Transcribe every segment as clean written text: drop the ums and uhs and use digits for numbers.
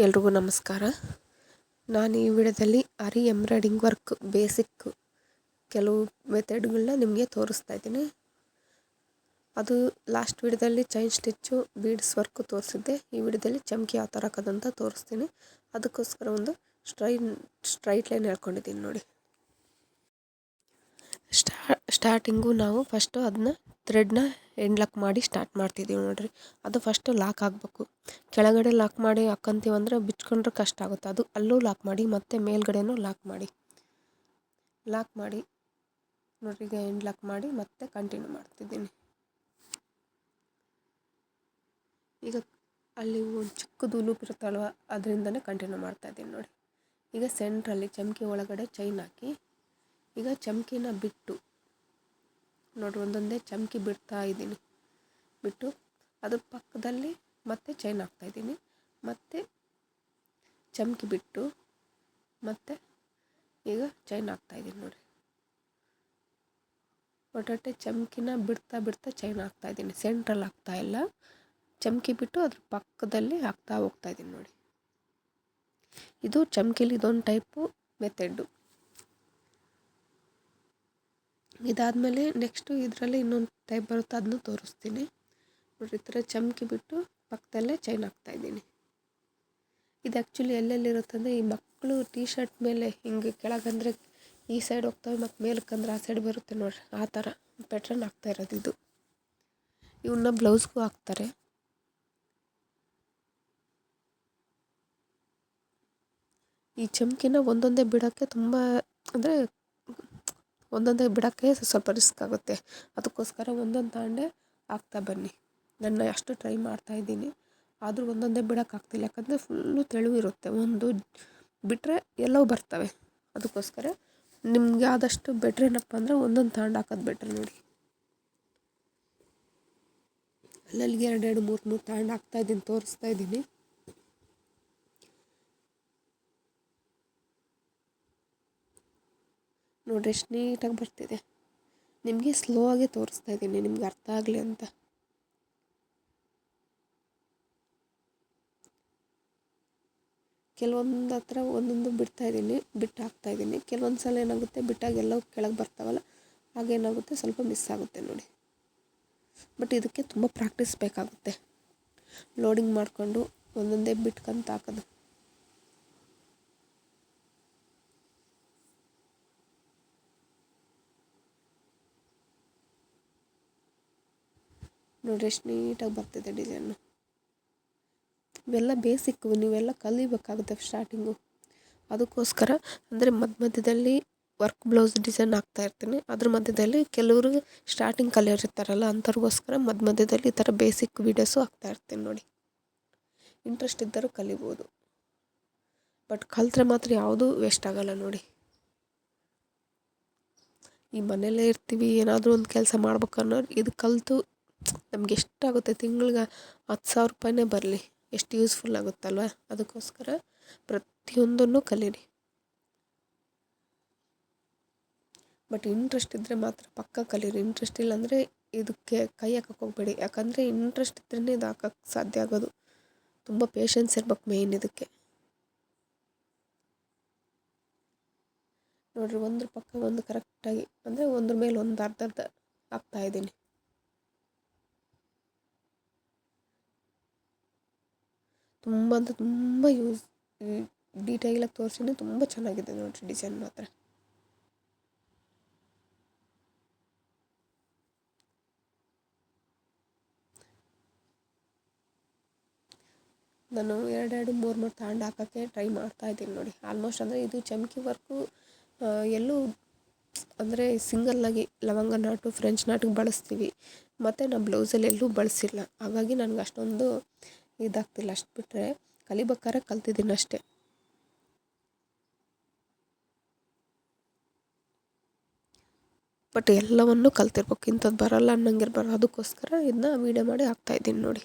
ಎಲ್ರಿಗೂ ನಮಸ್ಕಾರ. ನಾನು ಈ ವಿಡಿಯೋದಲ್ಲಿ ಆರಿ ಎಂಬ್ರಾಯ್ಡಿಂಗ್ ವರ್ಕ್ ಬೇಸಿಕ್ ಕೆಲವು ಮೆಥಡ್ಗಳನ್ನ ನಿಮಗೆ ತೋರಿಸ್ತಾ ಇದ್ದೀನಿ. ಅದು ಲಾಸ್ಟ್ ವಿಡಿಯೋದಲ್ಲಿ ಚೈನ್ ಸ್ಟಿಚ್ಚು ಬೀಡ್ಸ್ ವರ್ಕ್ ತೋರಿಸಿದ್ದೆ. ಈ ವಿಡಿಯೋದಲ್ಲಿ ಚಮಕಿ ಯಾವ ಥರ ಹಾಕೋದಂತ ತೋರಿಸ್ತೀನಿ. ಅದಕ್ಕೋಸ್ಕರ ಒಂದು ಸ್ಟ್ರೈಟ್ ಲೈನ್ ಹೇಳ್ಕೊಂಡಿದ್ದೀನಿ ನೋಡಿ. ಸ್ಟಾರ್ಟಿಂಗು ನಾವು ಫಸ್ಟು ಅದನ್ನ ಥ್ರೆಡ್ನ ಎಂಡ್ ಲಾಕ್ ಮಾಡಿ ಸ್ಟಾರ್ಟ್ ಮಾಡ್ತಿದ್ದೀವಿ ನೋಡಿರಿ. ಅದು ಫಸ್ಟು ಲಾಕ್ ಆಗಬೇಕು. ಕೆಳಗಡೆ ಲಾಕ್ ಮಾಡಿ ಹಾಕ್ಕಂತೀವಂದ್ರೆ ಬಿಚ್ಕೊಂಡ್ರೆ ಕಷ್ಟ ಆಗುತ್ತೆ. ಅದು ಅಲ್ಲೂ ಲಾಕ್ ಮಾಡಿ ಮತ್ತು ಮೇಲ್ಗಡೆನೂ ಲಾಕ್ ಮಾಡಿ ನೋಡಿರಿ. ಈಗ ಎಂಡ್ ಲಾಕ್ ಮಾಡಿ ಮತ್ತೆ ಕಂಟಿನ್ಯೂ ಮಾಡ್ತಿದ್ದೀನಿ. ಈಗ ಅಲ್ಲಿ ಒಂದು ಚಿಕ್ಕದು ಲೂಪ್ ಇರುತ್ತಲ್ವ, ಅದರಿಂದನೇ ಕಂಟಿನ್ಯೂ ಮಾಡ್ತಾಯಿದ್ದೀನಿ ನೋಡಿ. ಈಗ ಸೆಂಟ್ರಲ್ಲಿ ಚಮಕಿ ಒಳಗಡೆ ಚೈನ್ ಹಾಕಿ, ಈಗ ಚಮಕಿನ ಬಿಟ್ಟು ನೋಡಿ ಒಂದೊಂದೇ ಚಮಕಿ ಬಿಡ್ತಾ ಇದ್ದೀನಿ. ಬಿಟ್ಟು ಅದ್ರ ಪಕ್ಕದಲ್ಲಿ ಮತ್ತೆ ಚೈನ್ ಹಾಕ್ತಾಯಿದ್ದೀನಿ. ಮತ್ತೆ ಚಮಕಿ ಬಿಟ್ಟು ಮತ್ತೆ ಈಗ ಚೈನ್ ಹಾಕ್ತಾಯಿದ್ದೀನಿ ನೋಡಿ. ಒಟ್ಟೊಟ್ಟೆ ಚಮಕಿನ ಬಿಡ್ತಾ ಚೈನ್ ಹಾಕ್ತಾಯಿದ್ದೀನಿ. ಸೆಂಟ್ರಲ್ಲಿ ಹಾಕ್ತಾಯಿಲ್ಲ, ಚಮಕಿ ಬಿಟ್ಟು ಅದ್ರ ಪಕ್ಕದಲ್ಲಿ ಹಾಕ್ತಾ ಹೋಗ್ತಾಯಿದ್ದೀನಿ ನೋಡಿ. ಇದು ಚಮಕಿಲಿ ಇದೊಂದು ಟೈಪು ಮೆಥಡ್ಡು. ಇದಾದಮೇಲೆ ನೆಕ್ಸ್ಟು ಇದರಲ್ಲಿ ಇನ್ನೊಂದು ಟೈಪ್ ಬರುತ್ತೆ, ಅದನ್ನು ತೋರಿಸ್ತೀನಿ ನೋಡಿರಿ. ಈ ಥರ ಚಮಕಿ ಬಿಟ್ಟು ಪಕ್ಕದಲ್ಲೇ ಚೈನ್ ಹಾಕ್ತಾಯಿದ್ದೀನಿ. ಇದು ಆ್ಯಕ್ಚುಲಿ ಎಲ್ಲೆಲ್ಲಿರುತ್ತೆ ಅಂದರೆ, ಈ ಮಕ್ಕಳು ಟೀ ಶರ್ಟ್ ಮೇಲೆ ಹಿಂಗೆ ಕೆಳಗಂದರೆ ಈ ಸೈಡ್ ಹೋಗ್ತವೆ ಮತ್ತು ಮೇಲಕ್ಕಂದ್ರೆ ಆ ಸೈಡ್ ಬರುತ್ತೆ ನೋಡಿರಿ. ಆ ಥರ ಪ್ಯಾಟ್ರನ್ ಹಾಕ್ತಾ ಇರೋದು ಇದು. ಇವನ್ನ ಬ್ಲೌಸ್ಗೂ ಹಾಕ್ತಾರೆ. ಈ ಚಮಕಿನ ಒಂದೊಂದೇ ಬಿಡೋಕ್ಕೆ ತುಂಬ ಅಂದರೆ ಒಂದೊಂದೇ ಬಿಡೋಕ್ಕೆ ಸ್ವಲ್ಪ ರಿಸ್ಕ್ ಆಗುತ್ತೆ. ಅದಕ್ಕೋಸ್ಕರ ಒಂದೊಂದು ತಾಂಡೆ ಹಾಕ್ತಾ ಬನ್ನಿ. ನಾನು ಅಷ್ಟು ಟ್ರೈ ಮಾಡ್ತಾಯಿದ್ದೀನಿ, ಆದರೂ ಒಂದೊಂದೇ ಬಿಡೋಕ್ಕಾಗ್ತಿಲ್ಲ. ಯಾಕಂದರೆ ಫುಲ್ಲು ತೆಳು ಇರುತ್ತೆ. ಒಂದು ಬಿಟ್ಟರೆ ಎಲ್ಲವೂ ಬರ್ತವೆ. ಅದಕ್ಕೋಸ್ಕರ ನಿಮಗೆ ಆದಷ್ಟು ಬೆಟ್ರ್ ಏನಪ್ಪ ಅಂದರೆ ಒಂದೊಂದು ತಾಂಡು ಹಾಕೋದು ಬೆಟ್ರ್ ನೋಡಿ. ಅಲ್ಲಲ್ಲಿಗೆ 2 3 ತಾಂಡು ಹಾಕ್ತಾಯಿದ್ದೀನಿ, ತೋರಿಸ್ತಾ ಇದ್ದೀನಿ. ನೋಡ್ರಿ ಎಷ್ಟು ನೀಟಾಗಿ ಬರ್ತಿದೆ. ನಿಮಗೆ ಸ್ಲೋ ಆಗಿ ತೋರಿಸ್ತಾ ಇದ್ದೀನಿ, ನಿಮ್ಗೆ ಅರ್ಥ ಆಗಲಿ ಅಂತ. ಕೆಲವೊಂದು ಹತ್ರ ಒಂದೊಂದು ಬಿಡ್ತಾಯಿದ್ದೀನಿ, ಬಿಟ್ಟು ಹಾಕ್ತಾಯಿದ್ದೀನಿ. ಕೆಲವೊಂದು ಸಲ ಏನಾಗುತ್ತೆ, ಬಿಟ್ಟಾಗ ಎಲ್ಲವೂ ಕೆಳಗೆ ಬರ್ತಾವಲ್ಲ, ಹಾಗೇನಾಗುತ್ತೆ ಸ್ವಲ್ಪ ಮಿಸ್ ಆಗುತ್ತೆ ನೋಡಿ. ಬಟ್ ಇದಕ್ಕೆ ತುಂಬ ಪ್ರಾಕ್ಟೀಸ್ ಬೇಕಾಗುತ್ತೆ. ಲೋಡಿಂಗ್ ಮಾಡಿಕೊಂಡು ಒಂದೊಂದೇ ಬಿಟ್ಕೊಂತ ಹಾಕೋದು. ನೋಡ್ರಿ ಎಷ್ಟು ನೀಟಾಗಿ ಬರ್ತಿದೆ ಡಿಸೈನು. ಇವೆಲ್ಲ ಬೇಸಿಕ್ಕು, ನೀವೆಲ್ಲ ಕಲಿಬೇಕಾಗುತ್ತೆ ಸ್ಟಾರ್ಟಿಂಗು. ಅದಕ್ಕೋಸ್ಕರ ಅಂದರೆ ಮಧ್ಯದಲ್ಲಿ ವರ್ಕ್ ಬ್ಲೌಸ್ ಡಿಸೈನ್ ಹಾಕ್ತಾಯಿರ್ತೀನಿ. ಅದ್ರ ಮಧ್ಯದಲ್ಲಿ ಕೆಲವ್ರಿಗೆ ಸ್ಟಾರ್ಟಿಂಗ್ ಕಲಿಯೋರಿರ್ತಾರಲ್ಲ, ಅಂಥವ್ರಿಗೋಸ್ಕರ ಮಧ್ಯದಲ್ಲಿ ಈ ಥರ ಬೇಸಿಕ್ ವೀಡಿಯೋಸು ಹಾಕ್ತಾಯಿರ್ತೀನಿ ನೋಡಿ. ಇಂಟ್ರೆಸ್ಟ್ ಇದ್ದರೂ ಕಲಿಬೋದು. ಬಟ್ ಕಲಿತ್ರೆ ಮಾತ್ರ ಯಾವುದೂ ವೇಸ್ಟ್ ಆಗೋಲ್ಲ ನೋಡಿ. ಈ ಮನೆಯಲ್ಲೇ ಇರ್ತೀವಿ, ಏನಾದರೂ ಒಂದು ಕೆಲಸ ಮಾಡ್ಬೇಕನ್ನೋರು ಇದು ಕಲಿತು ನಮ್ಗೆ ಎಷ್ಟಾಗುತ್ತೆ, ತಿಂಗ್ಳಿಗೆ 10,000 ರೂಪಾಯಿನೇ ಬರಲಿ, ಎಷ್ಟು ಯೂಸ್ಫುಲ್ ಆಗುತ್ತಲ್ವ. ಅದಕ್ಕೋಸ್ಕರ ಪ್ರತಿಯೊಂದನ್ನು ಕಲೀರಿ. ಬಟ್ ಇಂಟ್ರೆಸ್ಟ್ ಇದ್ದರೆ ಮಾತ್ರ ಪಕ್ಕ ಕಲೀರಿ. ಇಂಟ್ರೆಸ್ಟ್ ಇಲ್ಲಾಂದರೆ ಇದಕ್ಕೆ ಕೈ ಹಾಕಕ್ಕೆ ಹೋಗಬೇಡಿ. ಯಾಕಂದರೆ ಇಂಟ್ರೆಸ್ಟ್ ಇದ್ರೇ ಇದು ಹಾಕಕ್ಕೆ ಸಾಧ್ಯ ಆಗೋದು. ತುಂಬ ಪೇಷನ್ಸ್ ಇರ್ಬೇಕು ಮೇಯ್ನ್ ಇದಕ್ಕೆ. ನೋಡಿರಿ, ಒಂದ್ರ ಪಕ್ಕ ಒಂದು ಕರೆಕ್ಟಾಗಿ ಅಂದರೆ ಒಂದ್ರ ಮೇಲೆ ಒಂದು ಅರ್ಧ ಹಾಕ್ತಾಯಿದ್ದೀನಿ. ತುಂಬ ಅಂದರೆ ತುಂಬ ಡೀಟೇಲಾಗಿ ತೋರಿಸಿನೇ ತುಂಬ ಚೆನ್ನಾಗಿದೆ ನೋಡಿರಿ ಡಿಸೈನ್ ಮಾತ್ರ. ನಾನು 2 3 ತಾಂಡು ಹಾಕೋಕ್ಕೆ ಟ್ರೈ ಮಾಡ್ತಾಯಿದ್ದೀನಿ ನೋಡಿ. ಆಲ್ಮೋಸ್ಟ್ ಅಂದರೆ ಇದು ಚಮಕಿ ವರ್ಕು ಎಲ್ಲೂ ಅಂದರೆ ಸಿಂಗಲ್ಲಾಗಿ ಲವಂಗ ನಾಟು, ಫ್ರೆಂಚ್ ನಾಟಿಗೆ ಬಳಸ್ತೀವಿ. ಮತ್ತು ನಾನು ಬ್ಲೌಸಲ್ಲಿ ಎಲ್ಲೂ ಬಳಸಿಲ್ಲ. ಹಾಗಾಗಿ ನನಗೆ ಅಷ್ಟೊಂದು ಇದಾಗ್ತಿಲ್ಲ. ಅಷ್ಟು ಬಿಟ್ಟರೆ ಕಲಿಬೇಕಾದ್ರೆ ಕಲ್ತಿದ್ದೀನಿ ಅಷ್ಟೇ. ಬಟ್ ಎಲ್ಲವನ್ನೂ ಕಲ್ತಿರ್ಬೇಕು. ಇಂಥದ್ದು ಬರೋಲ್ಲ ಅನ್ನಂಗಿರ್ಬಾರ್ದು. ಅದಕ್ಕೋಸ್ಕರ ಇದನ್ನ ವೀಡಿಯೋ ಮಾಡಿ ಹಾಕ್ತಾಯಿದ್ದೀನಿ ನೋಡಿ.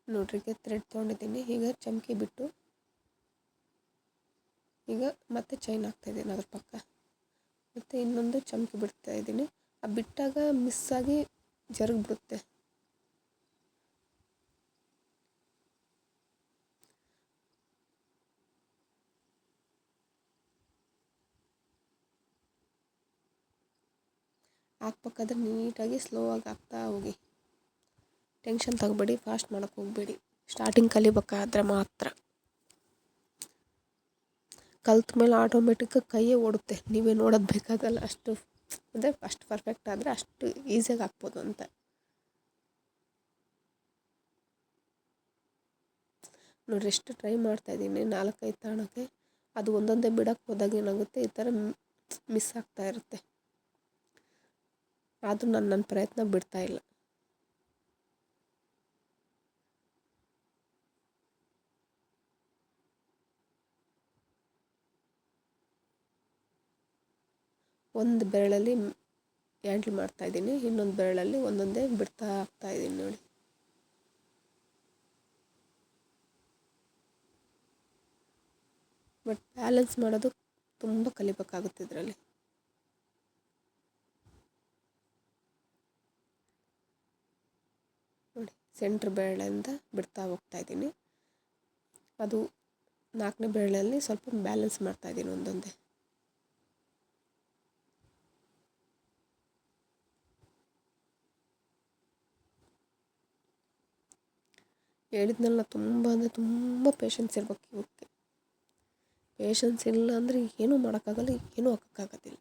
ನೋಡ್ರಿ, ಈಗ ಥ್ರೆಡ್ ತೊಗೊಂಡಿದ್ದೀನಿ. ಈಗ ಚಮಕಿ ಬಿಟ್ಟು ಈಗ ಮತ್ತೆ ಚೈನ್ ಹಾಕ್ತಾಯಿದ್ದೀನಿ ಅದ್ರ ಪಕ್ಕ. ಮತ್ತು ಇನ್ನೊಂದು ಚಮಕಿ ಬಿಡ್ತಾಯಿದ್ದೀನಿ. ಆ ಬಿಟ್ಟಾಗ ಮಿಸ್ಸಾಗಿ ಜರುಗಿಬಿಡುತ್ತೆ. ಹಾಕ್ಬೇಕಾದ್ರೆ ನೀಟಾಗಿ ಸ್ಲೋ ಆಗಿ ಹಾಕ್ತಾ ಹೋಗಿ. ಟೆನ್ಷನ್ ತಗೋಬೇಡಿ, ಫಾಸ್ಟ್ ಮಾಡೋಕ್ಕೆ ಹೋಗಬೇಡಿ. ಸ್ಟಾರ್ಟಿಂಗ್ ಕಲಿಬೇಕಾದ್ರೆ ಮಾತ್ರ. ಕಲ್ತ ಮೇಲೆ ಆಟೋಮೆಟಿಕ್ ಕೈಯೇ ಓಡುತ್ತೆ, ನೀವೇ ನೋಡೋದು ಬೇಕಾಗಲ್ಲ. ಅಷ್ಟು ಅಂದರೆ ಅಷ್ಟು ಪರ್ಫೆಕ್ಟ್ ಆದರೆ ಅಷ್ಟು ಈಸಿಯಾಗಿ ಹಾಕ್ಬೋದು ಅಂತ. ನೋಡಿರಿ ಎಷ್ಟು ಟ್ರೈ ಮಾಡ್ತಾಯಿದ್ದೀನಿ 4-5 ತಾಣಕ್ಕೆ. ಅದು ಒಂದೊಂದೇ ಬಿಡೋಕ್ಕೆ ಹೋದಾಗ ಏನಾಗುತ್ತೆ, ಈ ಥರ ಮಿಸ್ ಆಗ್ತಾ ಇರುತ್ತೆ. ಆದರೂ ನಾನು ನನ್ನ ಪ್ರಯತ್ನ ಬಿಡ್ತಾಯಿಲ್ಲ. ಒಂದು ಬೆರಳಲ್ಲಿ ಹ್ಯಾಂಡ್ಲ್ ಮಾಡ್ತಾಯಿದ್ದೀನಿ, ಇನ್ನೊಂದು ಬೆರಳಲ್ಲಿ ಒಂದೊಂದೇ ಬಿಡ್ತಾ ಹಾಕ್ತಾಯಿದ್ದೀನಿ ನೋಡಿ. ಬಟ್ ಬ್ಯಾಲೆನ್ಸ್ ಮಾಡೋದು ತುಂಬ ಕಲಿಬೇಕಾಗುತ್ತೆ ಇದರಲ್ಲಿ. ನೋಡಿ ಸೆಂಟ್ರ್ ಬೆರಳಿಂದ ಬಿಡ್ತಾ ಹೋಗ್ತಾಯಿದ್ದೀನಿ. ಅದು 4ನೇ ಬೆರಳಲ್ಲಿ ಸ್ವಲ್ಪ ಬ್ಯಾಲೆನ್ಸ್ ಮಾಡ್ತಾಯಿದ್ದೀನಿ ಒಂದೊಂದೇ. ಹೇಳಿದ್ನಲ್ಲ, ತುಂಬ ಅಂದರೆ ತುಂಬ ಪೇಷನ್ಸ್ ಇರ್ಬೇಕು ಇವಕ್ಕೆ. ಪೇಷನ್ಸ್ ಇಲ್ಲ ಅಂದರೆ ಏನೂ ಮಾಡೋಕ್ಕಾಗಲ್ಲ, ಏನೂ ಹಾಕೋಕ್ಕಾಗೋದಿಲ್ಲ.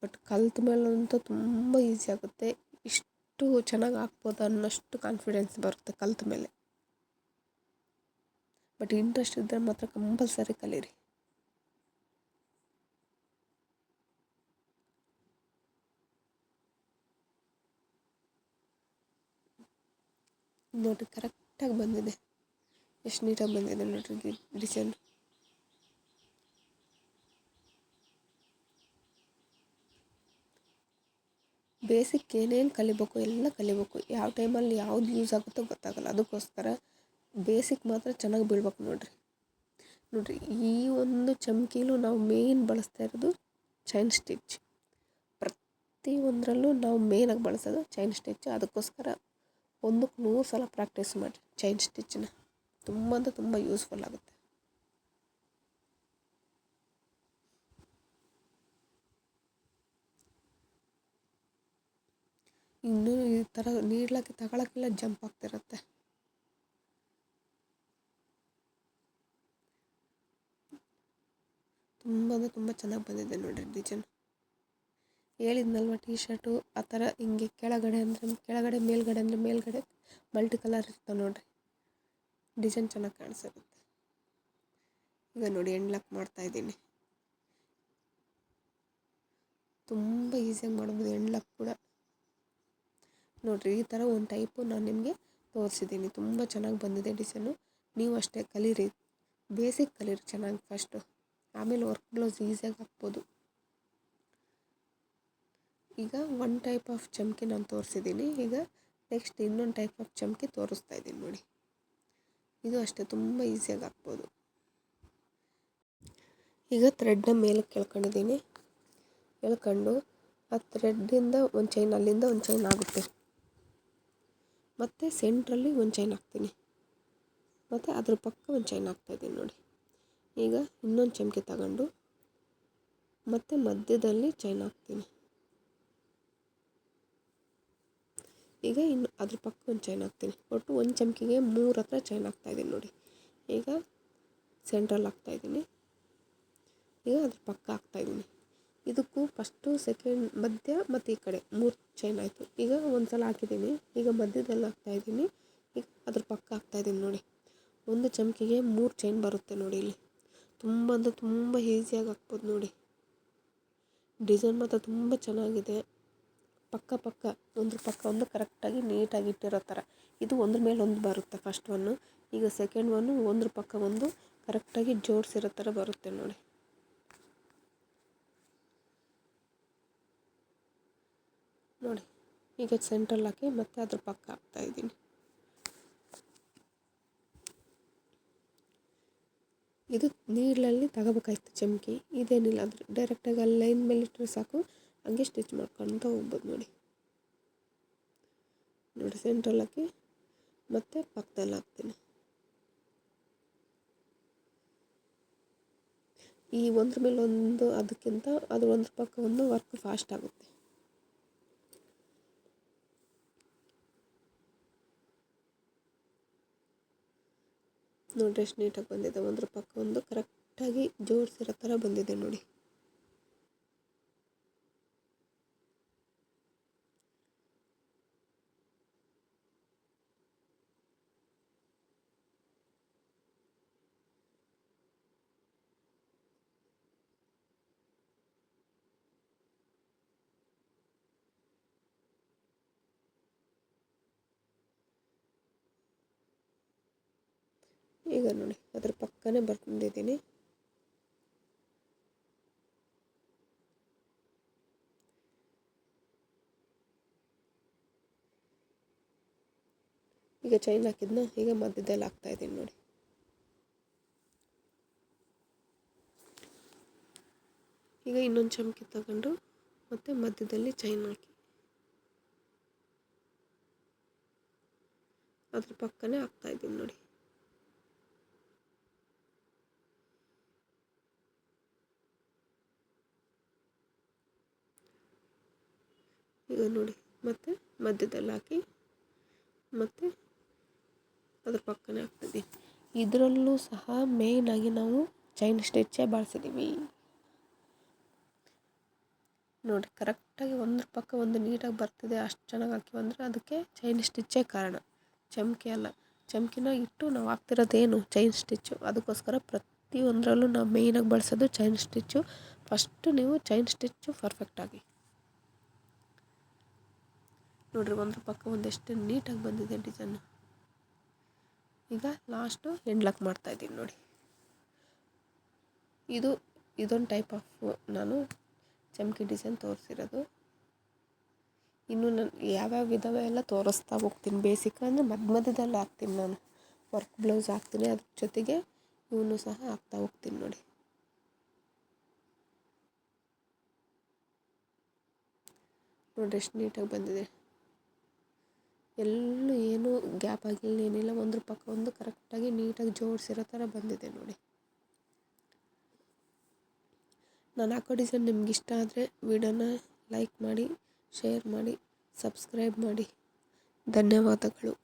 ಬಟ್ ಕಲ್ತ ಮೇಲಂತೂ ತುಂಬ ಈಸಿ ಆಗುತ್ತೆ. ಇಷ್ಟು ಚೆನ್ನಾಗಿ ಹಾಕ್ಬೋದು ಅನ್ನೋಷ್ಟು ಕಾನ್ಫಿಡೆನ್ಸ್ ಬರುತ್ತೆ ಕಲ್ತ ಮೇಲೆ. ಬಟ್ ಇಂಟ್ರೆಸ್ಟ್ ಇದ್ದರೆ ಮಾತ್ರ ಕಂಪಲ್ಸರಿ ಕಲೀರಿ. ನೋಡಿರಿ ಕರೆಕ್ಟಾಗಿ ಬಂದಿದೆ, ಎಷ್ಟು ನೀಟಾಗಿ ಬಂದಿದೆ ನೋಡಿರಿ ಡಿಸೈನ್. ಬೇಸಿಕ್ ಏನೇನು ಕಲಿಬೇಕು ಎಲ್ಲ ಕಲಿಬೇಕು. ಯಾವ ಟೈಮಲ್ಲಿ ಯಾವ್ದು ಯೂಸ್ ಆಗುತ್ತೋ ಗೊತ್ತಾಗಲ್ಲ. ಅದಕ್ಕೋಸ್ಕರ ಬೇಸಿಕ್ ಮಾತ್ರ ಚೆನ್ನಾಗಿ ಬೀಳ್ಬೇಕು ನೋಡಿರಿ. ಈ ಒಂದು ಚಮ್ಕಿಲೂ ನಾವು ಮೇನ್ ಬಳಸ್ತಾ ಇರೋದು ಚೈನ್ ಸ್ಟಿಚ್. ಪ್ರತಿಯೊಂದರಲ್ಲೂ ನಾವು ಮೇನಾಗಿ ಬಳಸೋದು ಚೈನ್ ಸ್ಟಿಚ್. ಅದಕ್ಕೋಸ್ಕರ 100ಕ್ಕೆ 100 ಸಲ ಪ್ರಾಕ್ಟೀಸ್ ಮಾಡಿ ಚೈನ್ ಸ್ಟಿಚ್ಚನ್ನ. ತುಂಬ ಅಂದರೆ ತುಂಬ ಯೂಸ್ಫುಲ್ ಆಗುತ್ತೆ. ಇನ್ನೂ ಈ ಥರ ನೀಡ್ಲಕ್ಕೆ ತಗೊಳಕ್ಕೆಲ್ಲ ಜಂಪ್ ಆಗ್ತಿರುತ್ತೆ. ತುಂಬ ಅಂದರೆ ತುಂಬ ಚೆನ್ನಾಗಿ ಬಂದಿದೆ ನೋಡಿರಿ ಡಿಸೈನ್. ಹೇಳಿದ್ನಲ್ವ ಟೀ ಶರ್ಟು ಆ ಥರ ಹಿಂಗೆ ಕೆಳಗಡೆ ಅಂದರೆ ಕೆಳಗಡೆ, ಮೇಲ್ಗಡೆ ಅಂದರೆ ಮೇಲ್ಗಡೆ ಮಲ್ಟಿ ಕಲರ್ ಇರ್ತವೆ ನೋಡಿರಿ. ಡಿಸೈನ್ ಚೆನ್ನಾಗಿ ಕಾಣಿಸುತ್ತೆ. ಈಗ ನೋಡಿ ಎಂಡ್ಲಾಕ್ ಮಾಡ್ತಾಯಿದ್ದೀನಿ. ತುಂಬ ಈಸಿಯಾಗಿ ಮಾಡ್ಬೋದು ಎಂಡ್ಲಾಕ್ ಕೂಡ. ನೋಡಿರಿ ಈ ಥರ ಒಂದು ಟೈಪು ನಾನು ನಿಮಗೆ ತೋರಿಸಿದ್ದೀನಿ. ತುಂಬ ಚೆನ್ನಾಗಿ ಬಂದಿದೆ ಡಿಸೈನು. ನೀವು ಅಷ್ಟೇ ಕಲೀರಿ, ಬೇಸಿಕ್ ಕಲೀರಿ ಚೆನ್ನಾಗಿ ಫಸ್ಟು. ಆಮೇಲೆ ವರ್ಕ್ ಬ್ಲೌಸ್ ಈಸಿಯಾಗಿ ಹಾಕ್ಬೋದು. ಈಗ ಒನ್ ಟೈಪ್ ಆಫ್ ಚಮ್ಕಿ ನಾನು ತೋರಿಸಿದ್ದೀನಿ. ಈಗ ನೆಕ್ಸ್ಟ್ ಇನ್ನೊಂದು ಟೈಪ್ ಆಫ್ ಚಮ್ಕಿ ತೋರಿಸ್ತಾ ಇದ್ದೀನಿ ನೋಡಿ. ಇದು ಅಷ್ಟೇ ತುಂಬ ಈಸಿಯಾಗಿ ಹಾಕ್ಬೋದು. ಈಗ ಥ್ರೆಡ್ನ ಮೇಲಕ್ಕೆ ಎಳ್ಕೊಂಡಿದ್ದೀನಿ. ಎಳ್ಕೊಂಡು ಆ ಥ್ರೆಡ್ಡಿಂದ ಒಂದು ಚೈನ್, ಅಲ್ಲಿಂದ ಒಂದು ಚೈನ್ ಆಗುತ್ತೆ. ಮತ್ತು ಸೆಂಟ್ರಲ್ಲಿ ಒಂದು ಚೈನ್ ಹಾಕ್ತೀನಿ. ಮತ್ತು ಅದ್ರ ಪಕ್ಕ ಒಂದು ಚೈನ್ ಹಾಕ್ತಾಯಿದ್ದೀನಿ ನೋಡಿ. ಈಗ ಇನ್ನೊಂದು ಚಮ್ಕಿ ತಗೊಂಡು ಮತ್ತು ಮಧ್ಯದಲ್ಲಿ ಚೈನ್ ಹಾಕ್ತೀನಿ. ಈಗ ಇನ್ನು ಅದ್ರ ಪಕ್ಕ ಒಂದು ಚೈನ್ ಹಾಕ್ತೀನಿ. ಒಟ್ಟು ಒಂದು ಚಮ್ಕಿಗೆ 3 ಹತ್ರ ಚೈನ್ ಹಾಕ್ತಾಯಿದ್ದೀನಿ ನೋಡಿ. ಈಗ ಸೆಂಟ್ರಲ್ಲಿ ಹಾಕ್ತಾಯಿದ್ದೀನಿ. ಈಗ ಅದ್ರ ಪಕ್ಕ ಹಾಕ್ತಾಯಿದ್ದೀನಿ. ಇದಕ್ಕೂ ಫಸ್ಟು ಸೆಕೆಂಡ್ ಮಧ್ಯ ಮತ್ತು ಈ ಕಡೆ 3 ಚೈನ್ ಆಯಿತು. ಈಗ ಒಂದು ಸಲ ಹಾಕಿದ್ದೀನಿ. ಈಗ ಮಧ್ಯದಲ್ಲಿ ಹಾಕ್ತಾಯಿದ್ದೀನಿ. ಈಗ ಅದ್ರ ಪಕ್ಕ ಹಾಕ್ತಾಯಿದ್ದೀನಿ ನೋಡಿ. ಒಂದು ಚಮ್ಕಿಗೆ 3 ಚೈನ್ ಬರುತ್ತೆ ನೋಡಿ ಇಲ್ಲಿ. ತುಂಬ ಅಂದರೆ ತುಂಬ ಈಸಿಯಾಗಿ ಹಾಕ್ಬೋದು ನೋಡಿ. ಡಿಸೈನ್ ಮಾತ್ರ ತುಂಬ ಚೆನ್ನಾಗಿದೆ. ಪಕ್ಕ ಒಂದ್ರ ಪಕ್ಕ ಒಂದು ಕರೆಕ್ಟಾಗಿ ನೀಟಾಗಿ ಇಟ್ಟಿರೋ ಥರ. ಇದು ಒಂದ್ರ ಮೇಲೆ ಒಂದು ಬರುತ್ತೆ ಫಸ್ಟ್ ಒನ್ನು. ಈಗ ಸೆಕೆಂಡ್ ಒನ್ನು ಒಂದ್ರ ಪಕ್ಕ ಒಂದು ಕರೆಕ್ಟಾಗಿ ಜೋಡಿಸಿರೋ ಥರ ಬರುತ್ತೆ ನೋಡಿ. ನೋಡಿ ಈಗ ಸೆಂಟ್ರಲ್ಲಿ ಹಾಕಿ ಮತ್ತೆ ಅದ್ರ ಪಕ್ಕ ಹಾಕ್ತಾಯಿದ್ದೀನಿ. ಇದು ನೀರಲ್ಲಿ ತಗೋಬೇಕಾಯ್ತು ಚಮ್ಕಿ. ಇದೇನಿಲ್ಲ ಅಂದರೆ ಡೈರೆಕ್ಟಾಗಿ ಅಲ್ಲಿ ಲೈನ್ ಮೇಲೆ ಇಟ್ಟರೆ ಸಾಕು, ಹಂಗೆ ಸ್ಟಿಚ್ ಮಾಡ್ಕೊತ ಹೋಗ್ಬೋದು ನೋಡಿ. ಸೆಂಟ್ರಲ್ಲಿ ಹಾಕಿ ಮತ್ತು ಪಕ್ಕದಲ್ಲಿ ಹಾಕ್ತೀನಿ. ಈ ಒಂದ್ರ ಮೇಲೆ ಒಂದು ಅದಕ್ಕಿಂತ ಅದು ಒಂದ್ರ ಪಕ್ಕ ಒಂದು ವರ್ಕ್ ಫಾಸ್ಟ್ ಆಗುತ್ತೆ. ನೋಡ್ರಿ ಎಷ್ಟು ನೀಟಾಗಿ ಬಂದಿದೆ, ಒಂದ್ರ ಪಕ್ಕ ಒಂದು ಕರೆಕ್ಟಾಗಿ ಜೋಡಿಸಿರೋ ಥರ ಬಂದಿದೆ ನೋಡಿ. ಈಗ ನೋಡಿ ಅದ್ರ ಪಕ್ಕನೇ ಬಂದಿದ್ದೀನಿ. ಈಗ ಚೈನ್ ಹಾಕಿದ್ನ ಈಗ ಮಧ್ಯದಲ್ಲಿ ಹಾಕ್ತಾಯಿದ್ದೀನಿ ನೋಡಿ. ಈಗ ಇನ್ನೊಂದು ಚಮಕಿ ತಗೊಂಡು ಮತ್ತು ಮಧ್ಯದಲ್ಲಿ ಚೈನ್ ಹಾಕಿ ಅದ್ರ ಪಕ್ಕನೇ ಹಾಕ್ತಾಯಿದ್ದೀನಿ ನೋಡಿ. ಈಗ ನೋಡಿ ಮತ್ತು ಮಧ್ಯದಲ್ಲಿ ಹಾಕಿ ಮತ್ತು ಅದ್ರ ಪಕ್ಕನೇ ಹಾಕ್ತಿದ್ದೀನಿ. ಇದರಲ್ಲೂ ಸಹ ಮೇಯ್ನಾಗಿ ನಾವು ಚೈನ್ ಸ್ಟಿಚ್ಚೇ ಬಳಸಿದ್ದೀವಿ ನೋಡಿ. ಕರೆಕ್ಟಾಗಿ ಒಂದ್ರ ಪಕ್ಕ ಒಂದು ನೀಟಾಗಿ ಬರ್ತಿದೆ, ಅಷ್ಟು ಚೆನ್ನಾಗಿ ಹಾಕಿವಂದರೆ ಅದಕ್ಕೆ ಚೈನ್ ಸ್ಟಿಚ್ಚೇ ಕಾರಣ, ಚಮಕಿ ಅಲ್ಲ. ಚಮಕಿನ ಇಟ್ಟು ನಾವು ಹಾಕ್ತಿರೋದೇನು ಚೈನ್ ಸ್ಟಿಚ್ಚು. ಅದಕ್ಕೋಸ್ಕರ ಪ್ರತಿಯೊಂದರಲ್ಲೂ ನಾವು ಮೇಯ್ನಾಗಿ ಬಳಸೋದು ಚೈನ್ ಸ್ಟಿಚ್ಚು. ಫಸ್ಟು ನೀವು ಚೈನ್ ಸ್ಟಿಚ್ಚು ಪರ್ಫೆಕ್ಟಾಗಿ ನೋಡಿರಿ, ಒಂದ್ರ ಪಕ್ಕ ಒಂದೆಷ್ಟು ನೀಟಾಗಿ ಬಂದಿದೆ ಡಿಸೈನು. ಈಗ ಲಾಸ್ಟು ಎಂಡ್ಲಾಕ್ ಮಾಡ್ತಾಯಿದ್ದೀನಿ ನೋಡಿ. ಇದೊಂದು ಟೈಪ್ ಆಫ್ ನಾನು ಚಮಕಿ ಡಿಸೈನ್ ತೋರಿಸಿರೋದು. ಇನ್ನು ನಾನು ಯಾವ್ಯಾವ ಇದ್ದಾವೆ ಎಲ್ಲ ತೋರಿಸ್ತಾ ಹೋಗ್ತೀನಿ. ಬೇಸಿಕ್ ಅಂದರೆ ಮಧ್ಯದಲ್ಲಿ ಹಾಕ್ತೀನಿ ನಾನು, ವರ್ಕ್ ಬ್ಲೌಸ್ ಹಾಕ್ತೀನಿ, ಅದ್ರ ಜೊತೆಗೆ ಇವನು ಸಹ ಹಾಕ್ತಾ ಹೋಗ್ತೀನಿ ನೋಡಿ. ನೋಡಿರಿ ಎಷ್ಟು ನೀಟಾಗಿ ಬಂದಿದೆ, ಎಲ್ಲೂ ಏನೂ ಗ್ಯಾಪ್ ಆಗಿಲ್ಲ, ಏನಿಲ್ಲ. ಒಂದ್ರ ಪಕ್ಕ ಒಂದು ಕರೆಕ್ಟಾಗಿ ನೀಟಾಗಿ ಜೋಡಿಸಿರೋ ಥರ ಬಂದಿದೆ ನೋಡಿ. ನಾನು ಹಾಕೋ ಡಿಸೈನ್ ನಿಮ್ಗೆ ಇಷ್ಟ ಆದರೆ ವಿಡಿಯೋನ ಲೈಕ್ ಮಾಡಿ, ಶೇರ್ ಮಾಡಿ, ಸಬ್ಸ್ಕ್ರೈಬ್ ಮಾಡಿ. ಧನ್ಯವಾದಗಳು.